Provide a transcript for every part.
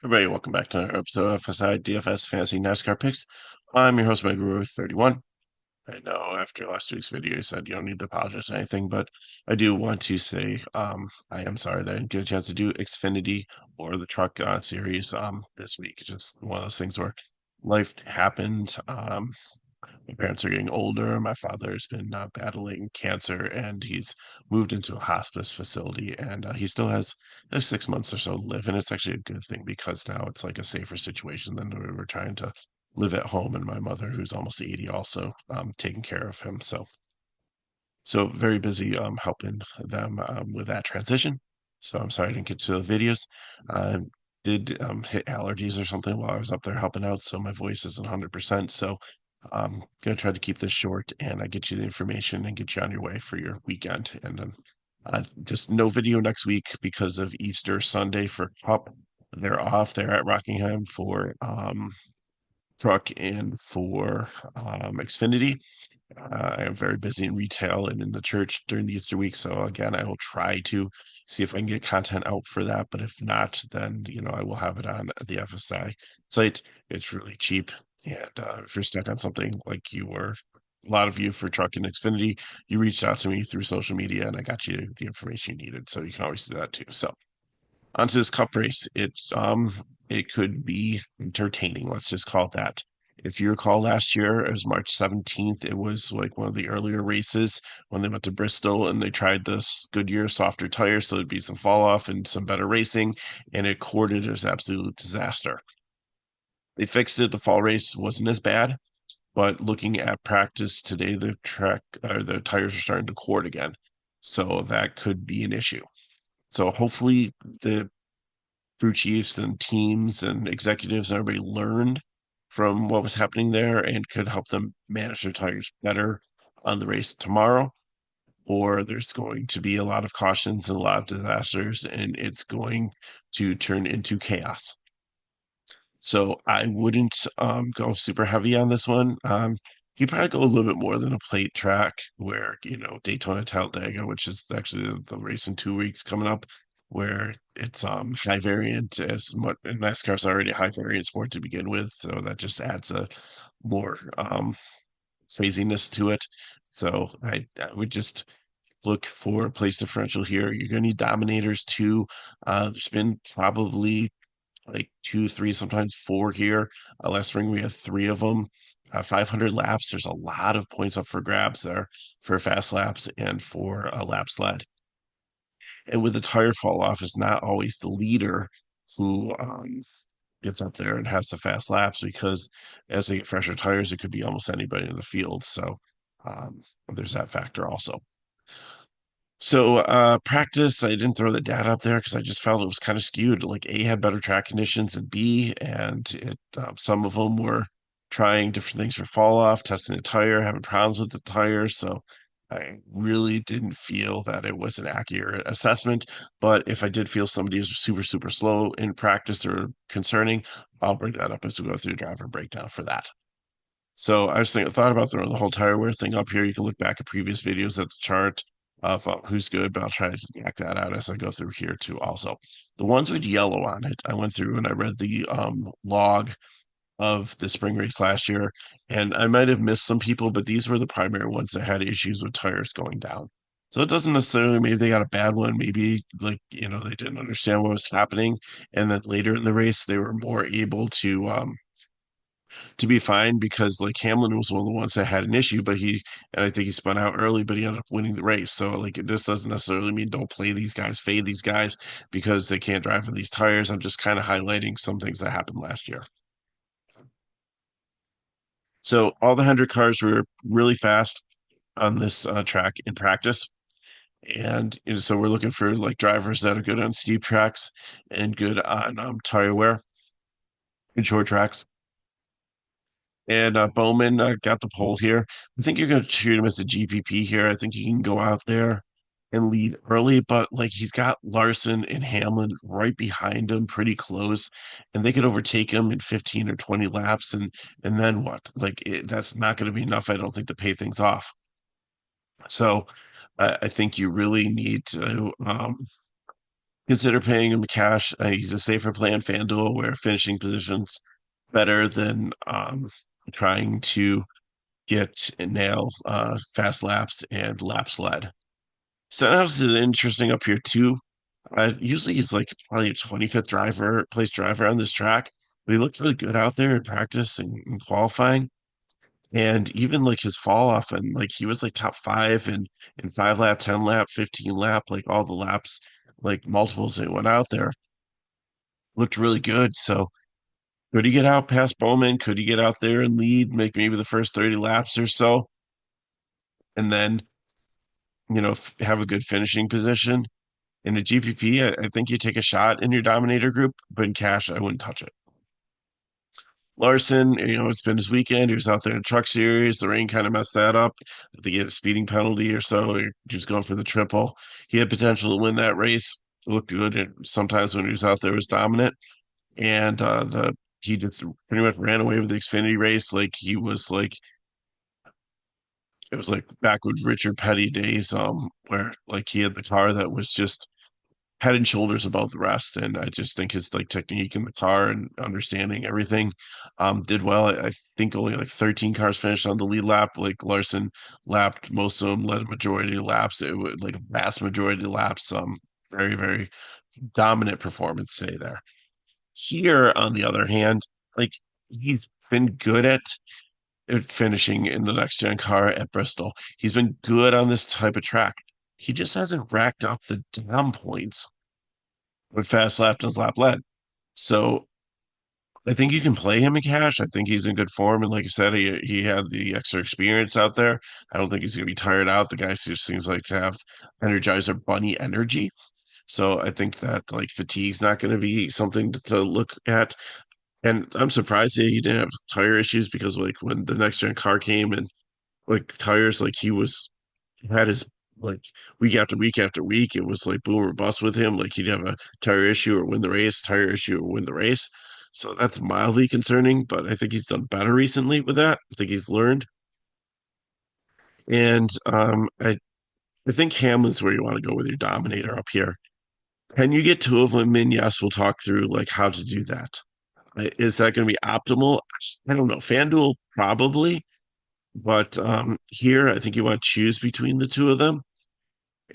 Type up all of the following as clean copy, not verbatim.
Everybody, welcome back to another episode of FSI DFS Fantasy NASCAR Picks. I'm your host, Mike Brewer, 31. I know after last week's video, you said you don't need to apologize or anything, but I do want to say I am sorry that I didn't get a chance to do Xfinity or the truck series this week. It's just one of those things where life happened. My parents are getting older. My father's been battling cancer, and he's moved into a hospice facility, and he still has 6 months or so to live. And it's actually a good thing because now it's like a safer situation than we were trying to live at home. And my mother, who's almost 80, also taking care of him. So very busy helping them with that transition. So I'm sorry I didn't get to the videos. I did hit allergies or something while I was up there helping out, so my voice isn't 100%. So I'm gonna try to keep this short and I get you the information and get you on your way for your weekend. And then just no video next week because of Easter Sunday for Cup. They're off. They're at Rockingham for truck and for Xfinity. I am very busy in retail and in the church during the Easter week. So again, I will try to see if I can get content out for that. But if not, then I will have it on the FSI site. It's really cheap. And if you're stuck on something like you were, a lot of you for Truck and Xfinity, you reached out to me through social media and I got you the information you needed. So you can always do that too. So onto this cup race. It could be entertaining. Let's just call it that. If you recall last year, it was March 17th. It was like one of the earlier races when they went to Bristol and they tried this Goodyear softer tires, so there'd be some fall off and some better racing, and it courted as absolute disaster. They fixed it. The fall race wasn't as bad, but looking at practice today, the tires are starting to court again, so that could be an issue. So hopefully the crew chiefs and teams and executives and everybody learned from what was happening there and could help them manage their tires better on the race tomorrow. Or there's going to be a lot of cautions and a lot of disasters, and it's going to turn into chaos. So I wouldn't go super heavy on this one. You probably go a little bit more than a plate track where, Daytona Talladega, which is actually the race in 2 weeks coming up, where it's high variant as much, and NASCAR's already a high variant sport to begin with, so that just adds a more craziness to it. So I would just look for a place differential here. You're going to need dominators too. There's been probably like two, three, sometimes four here. Last spring we had three of them. 500 laps. There's a lot of points up for grabs there for fast laps and for a lap sled. And with the tire fall off, it's not always the leader who gets up there and has the fast laps because as they get fresher tires, it could be almost anybody in the field. So um, there's that factor also. So practice, I didn't throw the data up there because I just felt it was kind of skewed. Like A had better track conditions than B, and some of them were trying different things for fall off, testing the tire, having problems with the tire. So I really didn't feel that it was an accurate assessment. But if I did feel somebody is super, super slow in practice or concerning, I'll bring that up as we go through the driver breakdown for that. So I was thought about throwing the whole tire wear thing up here. You can look back at previous videos at the chart of who's good, but I'll try to hack that out as I go through here too. Also, the ones with yellow on it, I went through and I read the log of the spring race last year, and I might have missed some people, but these were the primary ones that had issues with tires going down. So it doesn't necessarily maybe they got a bad one, maybe like they didn't understand what was happening, and then later in the race they were more able to be fine because like Hamlin was one of the ones that had an issue, but and I think he spun out early, but he ended up winning the race. So like this doesn't necessarily mean don't play these guys, fade these guys because they can't drive in these tires. I'm just kind of highlighting some things that happened last year. So all the Hendrick cars were really fast on this track in practice. And so we're looking for like drivers that are good on steep tracks and good on tire wear and short tracks. And Bowman got the pole here. I think you're going to treat him as a GPP here. I think he can go out there and lead early, but like he's got Larson and Hamlin right behind him, pretty close, and they could overtake him in 15 or 20 laps, and then what? That's not going to be enough, I don't think, to pay things off. So I think you really need to. consider paying him cash. He's a safer play on FanDuel where finishing positions better than trying to get and nail fast laps and laps led. Stenhouse is interesting up here too. Usually he's like probably a 25th place driver on this track, but he looked really good out there in practice and qualifying. And even like his fall off and like he was like top five in 5 lap, 10 lap, 15 lap, like all the laps, like multiples that went out there looked really good. So could he get out past Bowman? Could he get out there and lead, make maybe the first 30 laps or so, and then, have a good finishing position? In a GPP, I think you take a shot in your dominator group, but in cash, I wouldn't touch it. Larson, it's been his weekend. He was out there in truck series. The rain kind of messed that up. I think he had a speeding penalty or so. He was going for the triple. He had potential to win that race. It looked good. And sometimes when he was out there, was dominant. And the he just pretty much ran away with the Xfinity race. Like he was like it was like back with Richard Petty days, where like he had the car that was just head and shoulders above the rest. And I just think his like technique in the car and understanding everything did well. I think only like 13 cars finished on the lead lap. Like Larson lapped most of them, led a majority of laps. It was like a vast majority of laps. Very, very dominant performance today there. Here, on the other hand, like he's been good at finishing in the next gen car at Bristol. He's been good on this type of track. He just hasn't racked up the down points with fast lap and lap led. So I think you can play him in cash. I think he's in good form. And like I said, he had the extra experience out there. I don't think he's going to be tired out. The guy just seems like to have Energizer Bunny energy. So I think that like fatigue's not going to be something to look at. And I'm surprised that he didn't have tire issues because like when the next gen car came and like tires, like he had his like week after week after week, it was like boom or bust with him. Like he'd have a tire issue or win the race, tire issue or win the race. So that's mildly concerning, but I think he's done better recently with that. I think he's learned. And I think Hamlin's where you want to go with your dominator up here. Can you get two of them in? Yes, we'll talk through like how to do that. Is that going to be optimal? I don't know. FanDuel probably, but here I think you want to choose between the two of them.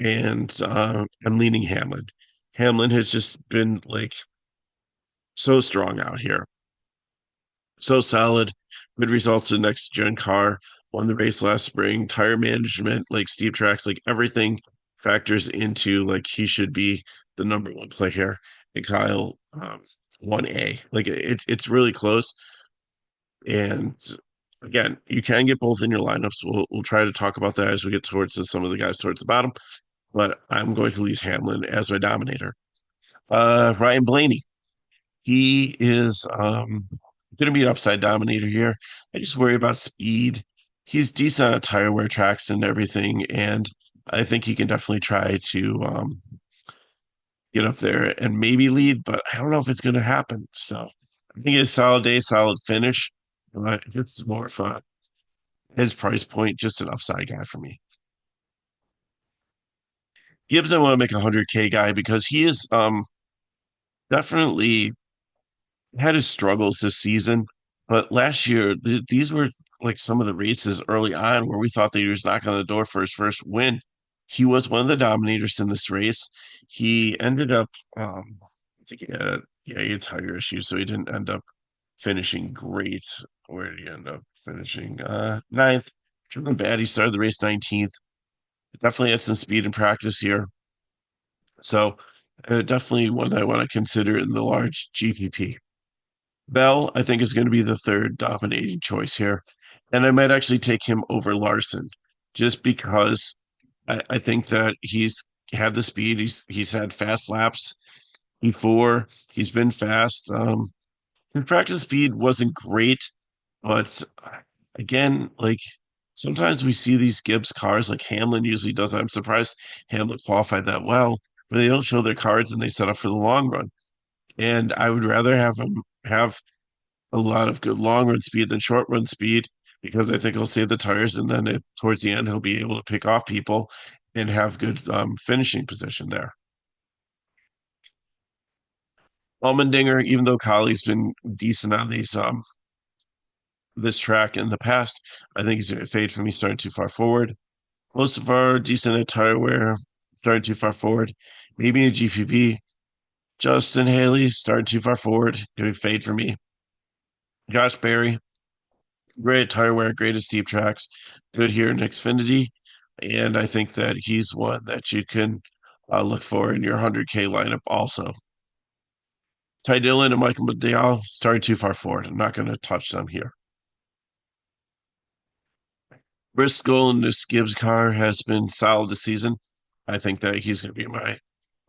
And I'm leaning Hamlin. Hamlin has just been like so strong out here, so solid, good results in next gen car. Won the race last spring. Tire management, like steep tracks, like everything factors into like he should be the number one play here. And Kyle, 1A. Like it's really close. And again, you can get both in your lineups. We'll try to talk about that as we get towards some of the guys towards the bottom. But I'm going to leave Hamlin as my dominator. Ryan Blaney. He is going to be an upside dominator here. I just worry about speed. He's decent on tire wear tracks and everything, and I think he can definitely try to get up there and maybe lead, but I don't know if it's going to happen. So I think it's a solid day, solid finish. But it's more fun. His price point, just an upside guy for me. Gibbs, I want to make a 100K guy because he is definitely had his struggles this season, but last year these were like some of the races early on where we thought that he was knocking on the door for his first win. He was one of the dominators in this race. He ended up, I think he had tire issues, so he didn't end up finishing great. Where did he end up finishing? Ninth. Which wasn't bad. He started the race 19th. Definitely had some speed in practice here. So definitely one that I want to consider in the large GPP. Bell, I think, is going to be the third dominating choice here. And I might actually take him over Larson just because I think that he's had the speed. He's had fast laps before. He's been fast. His practice speed wasn't great, but again, like sometimes we see these Gibbs cars like Hamlin usually does. I'm surprised Hamlin qualified that well, but they don't show their cards and they set up for the long run. And I would rather have him have a lot of good long run speed than short run speed because I think he'll save the tires and then towards the end he'll be able to pick off people and have good finishing position there. Almendinger, even though Colley's been decent on these this track in the past, I think he's going to fade for me starting too far forward. Most of our decent at tire wear starting too far forward. Maybe a GPP. Justin Haley starting too far forward, going to fade for me. Josh Berry, great at tire wear, great at steep tracks, good here in Xfinity. And I think that he's one that you can look for in your 100K lineup also. Ty Dillon and Michael McDowell starting too far forward. I'm not going to touch them here. Bristol and this Gibbs car has been solid this season. I think that he's going to be my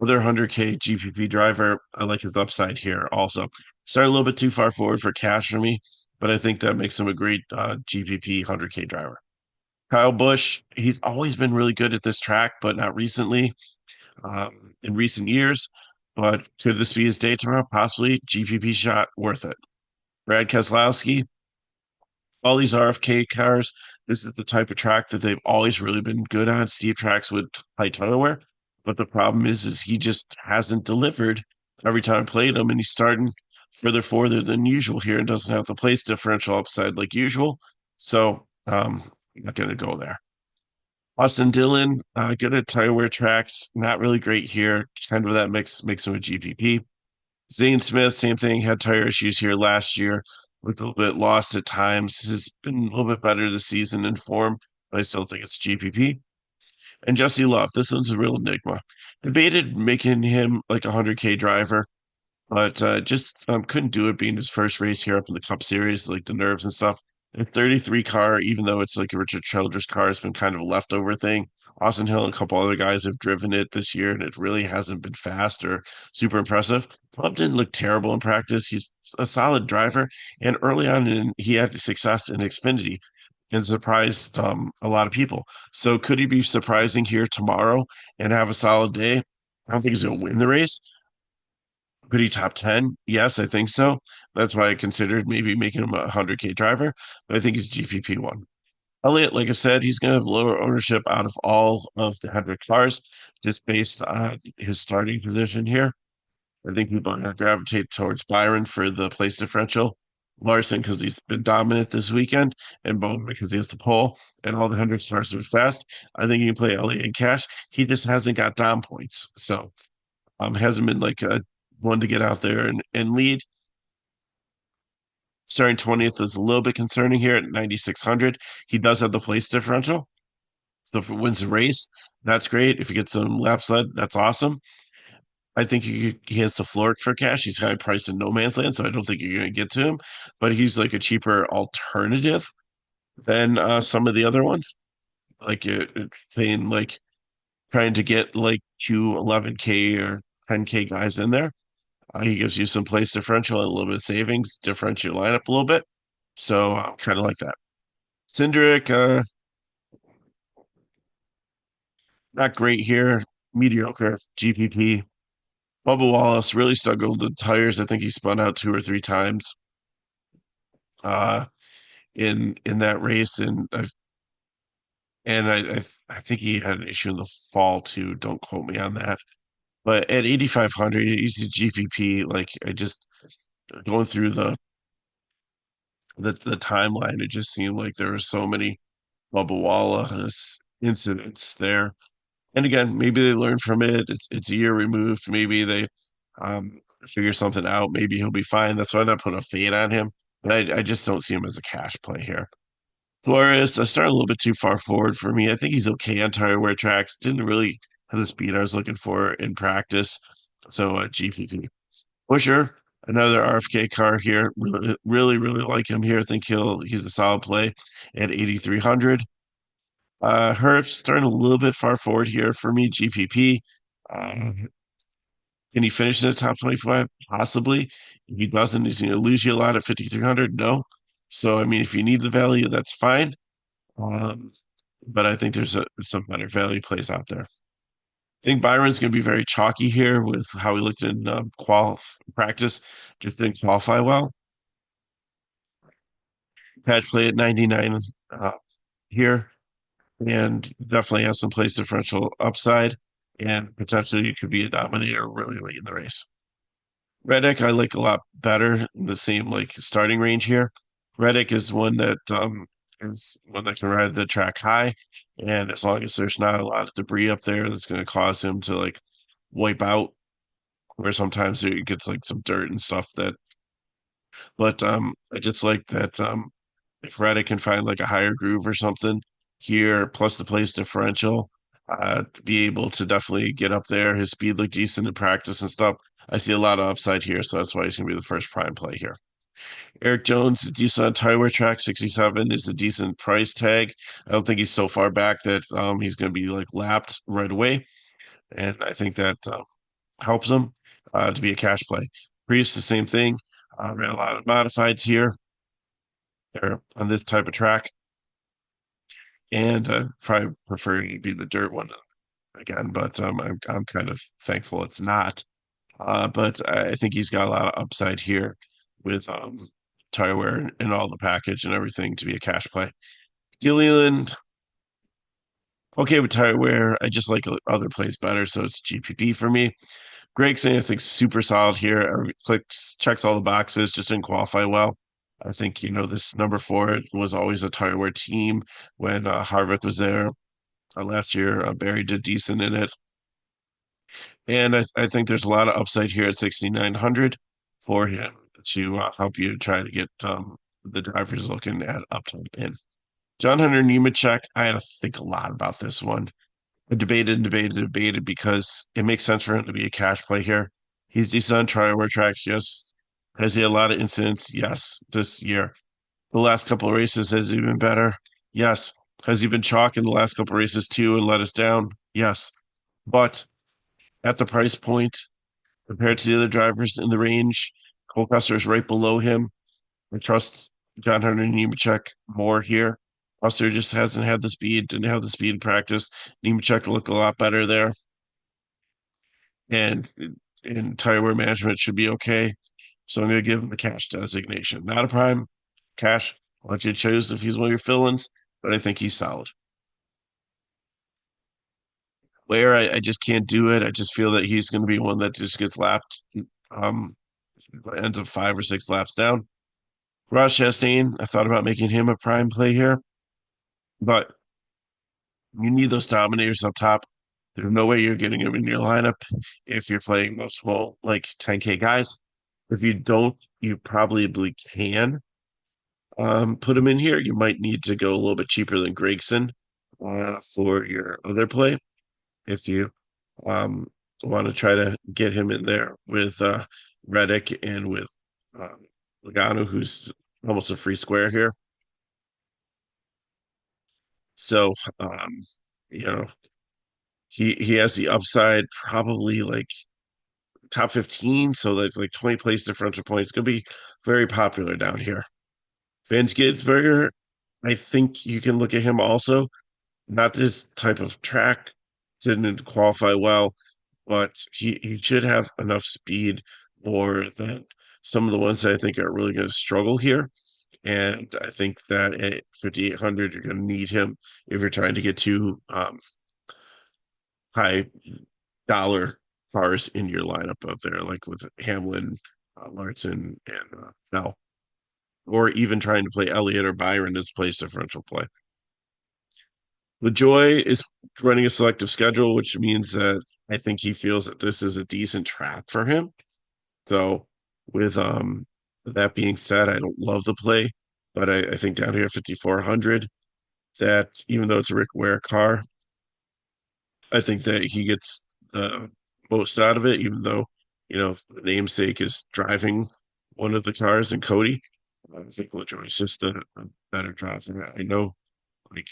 other 100K GPP driver. I like his upside here also. Started a little bit too far forward for cash for me, but I think that makes him a great GPP 100K driver. Kyle Busch, he's always been really good at this track, but not recently, in recent years. But could this be his day tomorrow? Possibly. GPP shot worth it. Brad Keselowski, all these RFK cars, this is the type of track that they've always really been good on, steep tracks with high tire wear. But the problem is he just hasn't delivered every time I played him, and he's starting further than usual here and doesn't have the place differential upside like usual. So I'm not going to go there. Austin Dillon, good at tire wear tracks, not really great here. Kind of that makes him a GPP. Zane Smith, same thing, had tire issues here last year, looked a little bit lost at times. Has been a little bit better this season in form, but I still think it's GPP. And Jesse Love, this one's a real enigma. Debated making him like a 100K driver, but just couldn't do it being his first race here up in the Cup Series, like the nerves and stuff. The 33 car, even though it's like a Richard Childress car, has been kind of a leftover thing. Austin Hill and a couple other guys have driven it this year, and it really hasn't been fast or super impressive. Club didn't look terrible in practice. He's a solid driver, and early on, he had success in Xfinity and surprised a lot of people. So could he be surprising here tomorrow and have a solid day? I don't think he's going to win the race. Could he top 10? Yes, I think so. That's why I considered maybe making him a 100K driver, but I think he's GPP one. Elliott, like I said, he's going to have lower ownership out of all of the 100 cars just based on his starting position here. I think people are going to gravitate towards Byron for the place differential, Larson because he's been dominant this weekend, and Bowman because he has the pole, and all the 100 stars are fast. I think you can play Elliott in cash. He just hasn't got down points. So hasn't been like a one to get out there and lead. Starting 20th is a little bit concerning here at 9,600. He does have the place differential. So if it wins the race, that's great. If he gets some lap sled, that's awesome. I think he has the floor for cash. He's kind of priced in no man's land, so I don't think you're going to get to him. But he's like a cheaper alternative than some of the other ones. Like it's paying like trying to get like two 11K or 10K guys in there. He gives you some place differential and a little bit of savings, differentiate your lineup a little bit. So kind of like that. Cindric, not great here. Mediocre. GPP. Bubba Wallace really struggled with tires. I think he spun out two or three times uh, in that race, and I think he had an issue in the fall too. Don't quote me on that. But at 8,500, he's a GPP. Like I just going through the timeline, it just seemed like there were so many Bubba Wallace incidents there. And again, maybe they learned from it. It's a year removed. Maybe they figure something out. Maybe he'll be fine. That's why I'm not putting a fade on him. But I just don't see him as a cash play here. Flores, I started a little bit too far forward for me. I think he's okay on tire wear tracks. Didn't really have the speed I was looking for in practice. So GPP. Busher, another RFK car here. Really like him here. I think he's a solid play at 8,300. Hertz starting a little bit far forward here for me. GPP. Uh, can he finish in the top 25? Possibly. If he doesn't, he's going to lose you a lot at 5,300. No. So I mean, if you need the value, that's fine. Um, but I think there's some better value plays out there. I think Byron's going to be very chalky here with how he looked in practice. Just didn't qualify well. Patch play at 99 here, and definitely has some place differential upside, and potentially you could be a dominator really late in the race. Reddick I like a lot better in the same like starting range here. Reddick is one that can ride the track high, and as long as there's not a lot of debris up there that's going to cause him to like wipe out, where sometimes it gets like some dirt and stuff that. But I just like that if Reddick can find like a higher groove or something here, plus the place differential, to be able to definitely get up there. His speed looked decent in practice and stuff. I see a lot of upside here, so that's why he's gonna be the first prime play here. Eric Jones, decent on tire track, 67 is a decent price tag. I don't think he's so far back that he's gonna be like lapped right away, and I think that helps him to be a cash play. Priest, the same thing. Ran a lot of modifieds here or on this type of track, and probably prefer you be the dirt one again. But I'm kind of thankful it's not. But I think he's got a lot of upside here with tire wear and all the package and everything to be a cash play. Gilliland, okay with tire wear. I just like other plays better, so it's GPP for me. Gregson, I think super solid here. Clicks, checks all the boxes, just didn't qualify well. I think, this number four was always a tire wear team when Harvick was there last year. Barry did decent in it. And I think there's a lot of upside here at 6,900 for him to help you try to get the drivers looking at up to the pin. John Hunter Nemechek, I had to think a lot about this one. I debated and debated and debated because it makes sense for him to be a cash play here. He's decent on trial tracks, yes. Has he had a lot of incidents? Yes, this year. The last couple of races has he been better? Yes. Has he been chalk in the last couple of races too and let us down? Yes. But at the price point, compared to the other drivers in the range, Cole Custer is right below him. I trust John Hunter Nemechek more here. Custer just hasn't had the speed, didn't have the speed in practice. Nemechek looked a lot better there, and tire wear management should be okay. So I'm going to give him a cash designation. Not a prime, cash. I'll let you choose if he's one of your fill-ins, but I think he's solid. Where I just can't do it. I just feel that he's going to be one that just gets lapped, um, ends up 5 or 6 laps down. Ross Chastain, I thought about making him a prime play here, but you need those dominators up top. There's no way you're getting him in your lineup if you're playing multiple like 10K guys. If you don't, you probably can put him in here. You might need to go a little bit cheaper than Gregson for your other play if you um, want to try to get him in there with Reddick and with Logano, who's almost a free square here. So, you know, he has the upside probably like top 15, so that's like 20 place differential points. Going to be very popular down here. Van Skidsberger, I think you can look at him also. Not this type of track, didn't qualify well, but he should have enough speed more than some of the ones that I think are really going to struggle here. And I think that at 5,800, you're going to need him if you're trying to get two high dollar cars in your lineup out there, like with Hamlin, Larson, and Bell, or even trying to play Elliott or Byron as place differential play. LaJoy is running a selective schedule, which means that I think he feels that this is a decent track for him. So, with that being said, I don't love the play, but I think down here 5,400, that even though it's a Rick Ware car, I think that he gets the most out of it, even though, the namesake is driving one of the cars and Cody. I think LaJoy's just a better driver. I know, like,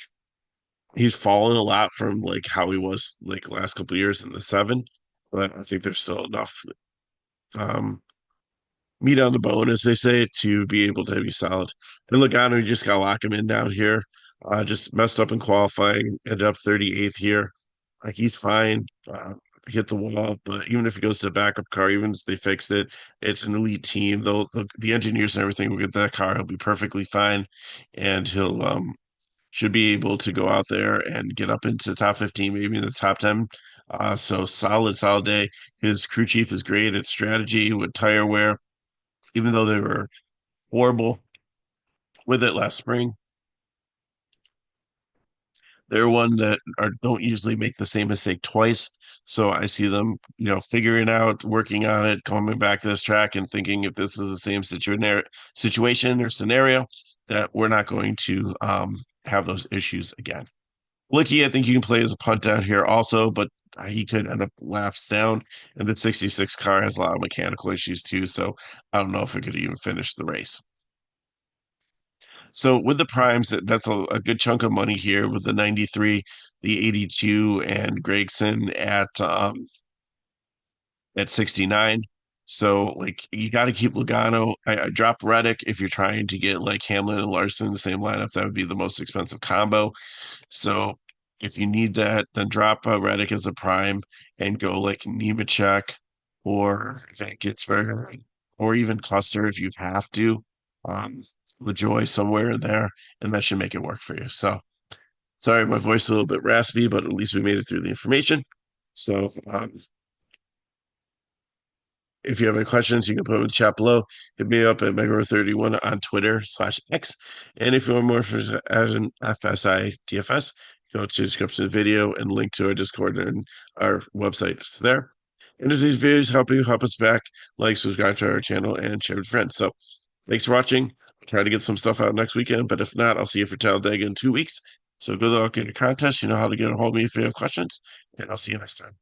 he's fallen a lot from like how he was like last couple of years in the seven, but I think there's still enough um meat on the bone, as they say, to be able to be solid. And Logano, you just gotta lock him in down here. Just messed up in qualifying, ended up 38th here. Like he's fine. Hit the wall, but even if he goes to a backup car, even if they fixed it, it's an elite team. The engineers and everything will get that car. He'll be perfectly fine, and he'll should be able to go out there and get up into the top 15, maybe in the top 10 So solid day. His crew chief is great at strategy with tire wear, even though they were horrible with it last spring. They're one that don't usually make the same mistake twice. So I see them, figuring out, working on it, coming back to this track and thinking if this is the same situation or scenario, that we're not going to have those issues again. Blicky, I think you can play as a punt out here also, but he could end up laps down. And the 66 car has a lot of mechanical issues too. So I don't know if it could even finish the race. So with the primes, that's a good chunk of money here with the 93, the 82, and Gregson at 69. So like you got to keep Logano. I drop Reddick if you're trying to get like Hamlin and Larson in the same lineup. That would be the most expensive combo. So if you need that, then drop Reddick as a prime and go like Nemechek or Van Gisbergen or even Custer if you have to. Um, LaJoy somewhere in there, and that should make it work for you. So sorry, my voice is a little bit raspy, but at least we made it through the information. So if you have any questions, you can put them in the chat below. Hit me up at Megaro31 on Twitter/X. And if you want more as an FSI DFS, go to the description of the video and link to our Discord and our website is there. And if these videos help us back, like, subscribe to our channel, and share with friends. So thanks for watching. I'll try to get some stuff out next weekend, but if not, I'll see you for Talladega in 2 weeks. So good luck in your contest. You know how to get a hold of me if you have questions, and I'll see you next time.